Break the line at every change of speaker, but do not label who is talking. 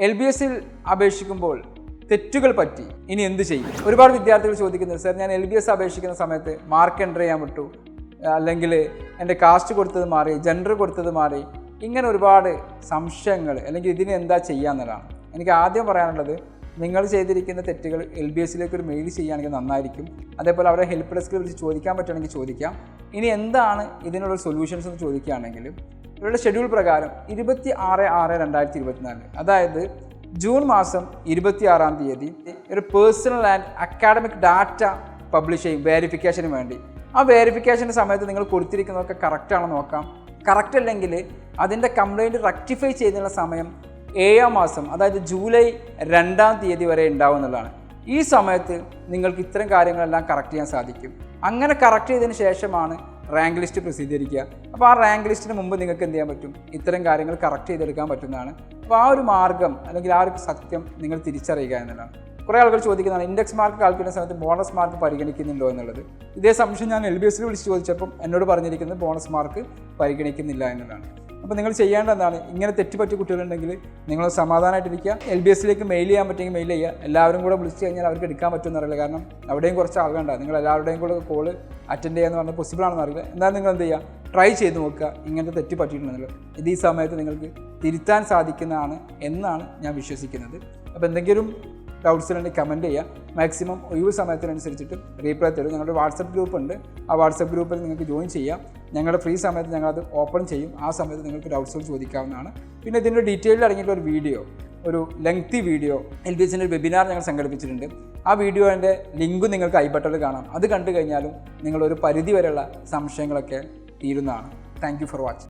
LBSൽ അപേക്ഷിക്കുമ്പോൾ തെറ്റുകൾ പറ്റി ഇനി എന്ത് ചെയ്യും? ഒരുപാട് വിദ്യാർത്ഥികൾ ചോദിക്കുന്നത്, സർ ഞാൻ LBS അപേക്ഷിക്കുന്ന സമയത്ത് മാർക്ക് എൻ്റർ ചെയ്യാൻ വിട്ടു, അല്ലെങ്കിൽ എൻ്റെ കാസ്റ്റ് കൊടുത്തത് മാറി, ജെൻഡർ കൊടുത്തത് മാറി, ഇങ്ങനെ ഒരുപാട് സംശയങ്ങൾ, അല്ലെങ്കിൽ ഇതിന് എന്താ ചെയ്യാമെന്നതാണ്. എനിക്ക് ആദ്യം പറയാനുള്ളത്, നിങ്ങൾ ചെയ്തിരിക്കുന്ന തെറ്റുകൾ LBSലേക്ക് ഒരു മെയിൽ ചെയ്യുകയാണെങ്കിൽ നന്നായിരിക്കും. അതേപോലെ അവരെ ഹെൽപ്പ് ഡെസ്കിൽ വിളിച്ച് ചോദിക്കാൻ പറ്റുകയാണെങ്കിൽ ചോദിക്കാം. ഇനി എന്താണ് ഇതിനുള്ള സൊല്യൂഷൻസ് എന്ന് ചോദിക്കുകയാണെങ്കിൽ ഇവരുടെ ഷെഡ്യൂൾ പ്രകാരം 26/6/2024, അതായത് ജൂൺ മാസം 26-ാം തീയതി ഒരു personal and academic data publish ചെയ്യും വെരിഫിക്കേഷന് വേണ്ടി. ആ വെരിഫിക്കേഷൻ്റെ സമയത്ത് നിങ്ങൾ കൊടുത്തിരിക്കുന്നതൊക്കെ കറക്റ്റാണോ നോക്കാം. കറക്റ്റ് അല്ലെങ്കിൽ അതിൻ്റെ കംപ്ലയിൻറ്റ് റെക്ടിഫൈ ചെയ്യുന്നതിനുള്ള സമയം 7-ാം മാസം, അതായത് ജൂലൈ 2-ാം തീയതി വരെ ഉണ്ടാവും എന്നുള്ളതാണ്. ഈ സമയത്ത് നിങ്ങൾക്ക് ഇത്തരം കാര്യങ്ങളെല്ലാം കറക്റ്റ് ചെയ്യാൻ സാധിക്കും. അങ്ങനെ കറക്റ്റ് ചെയ്തതിന് ശേഷമാണ് റാങ്ക് ലിസ്റ്റ് പ്രസിദ്ധീകരിക്കുക. അപ്പോൾ ആ റാങ്ക് ലിസ്റ്റിന് മുമ്പ് നിങ്ങൾക്ക് എന്ത് ചെയ്യാൻ പറ്റും? ഇത്തരം കാര്യങ്ങൾ കറക്റ്റ് ചെയ്തെടുക്കാൻ പറ്റുന്നതാണ്. അപ്പോൾ ആ ഒരു മാർഗ്ഗം അല്ലെങ്കിൽ ആ ഒരു സത്യം നിങ്ങൾ തിരിച്ചറിയുക എന്നുള്ളതാണ്. കുറേ ആളുകൾ ചോദിക്കുന്നതാണ്, ഇൻഡെക്സ് മാർക്ക് കാൽക്കുലേറ്റ് സമയത്ത് ബോണസ് മാർക്ക് പരിഗണിക്കുന്നില്ലോ എന്നുള്ളത്. ഇതേ സംശയം ഞാൻ LBSൽ വിളിച്ച് ചോദിച്ചപ്പം എന്നോട് പറഞ്ഞിരിക്കുന്നത് ബോണസ് മാർക്ക് പരിഗണിക്കുന്നില്ല എന്നുള്ളതാണ്. അപ്പോൾ നിങ്ങൾ ചെയ്യേണ്ട എന്താണ്? ഇങ്ങനെ തെറ്റുപറ്റിയ കുട്ടികളുണ്ടെങ്കിൽ നിങ്ങൾ സമാധാനമായിട്ടിരിക്കുക. LBSലേക്ക് മെയിൽ ചെയ്യാൻ പറ്റുമെങ്കിൽ മെയിൽ ചെയ്യുക. എല്ലാവരും കൂടെ വിളിച്ച് കഴിഞ്ഞാൽ അവർക്ക് എടുക്കാൻ പറ്റുമെന്ന് അറിയില്ല. കാരണം അവിടെയും കുറച്ച് ആളുകളുണ്ടാകും. നിങ്ങൾ എല്ലാവരുടെയും കൂടെ കോള് അറ്റൻഡ് ചെയ്യാന്ന് പറഞ്ഞാൽ പോസിബിൾ ആണെന്ന് അറിയില്ല. എന്തായാലും നിങ്ങൾ എന്ത് ചെയ്യുക? ട്രൈ ചെയ്ത് നോക്കുക. ഇങ്ങനത്തെ തെറ്റ് പറ്റിയിട്ടുണ്ടെങ്കിൽ ഇത് ഈ സമയത്ത് നിങ്ങൾക്ക് തിരുത്താൻ സാധിക്കുന്നതാണ് എന്നാണ് ഞാൻ വിശ്വസിക്കുന്നത്. അപ്പോൾ എന്തെങ്കിലും ഡൗട്ട്സിലുണ്ടെങ്കിൽ കമൻറ്റ് ചെയ്യുക. മാക്സിമം ഒഴിവ് സമയത്തിനനുസരിച്ചിട്ട് റീപ്ലൈ തരും. ഞങ്ങളുടെ വാട്സപ്പ് ഗ്രൂപ്പ് ഉണ്ട്. ആ വാട്സപ്പ് ഗ്രൂപ്പിൽ നിങ്ങൾക്ക് ജോയിൻ ചെയ്യാം. ഞങ്ങളുടെ ഫ്രീ സമയത്ത് ഞങ്ങളത് ഓപ്പൺ ചെയ്യും. ആ സമയത്ത് നിങ്ങൾക്ക് ഡൗട്ട്സുകൾ ചോദിക്കാവുന്നതാണ്. പിന്നെ ഇതിൻ്റെ ഡീറ്റെയിലിൽ അടങ്ങിയിട്ടുള്ള ഒരു വീഡിയോ, ഒരു ലെങ്തി വീഡിയോ LBSൻ്റെ ഒരു വെബിനാർ ഞങ്ങൾ സംഘടിപ്പിച്ചിട്ടുണ്ട്. ആ വീഡിയോൻ്റെ ലിങ്ക് നിങ്ങൾക്ക് ഐ ബട്ടണിൽ കാണാം. അത് കണ്ടു കഴിഞ്ഞാലും നിങ്ങളൊരു പരിധി വരെയുള്ള സംശയങ്ങളൊക്കെ തീരുന്നതാണ്. Thank you for watching.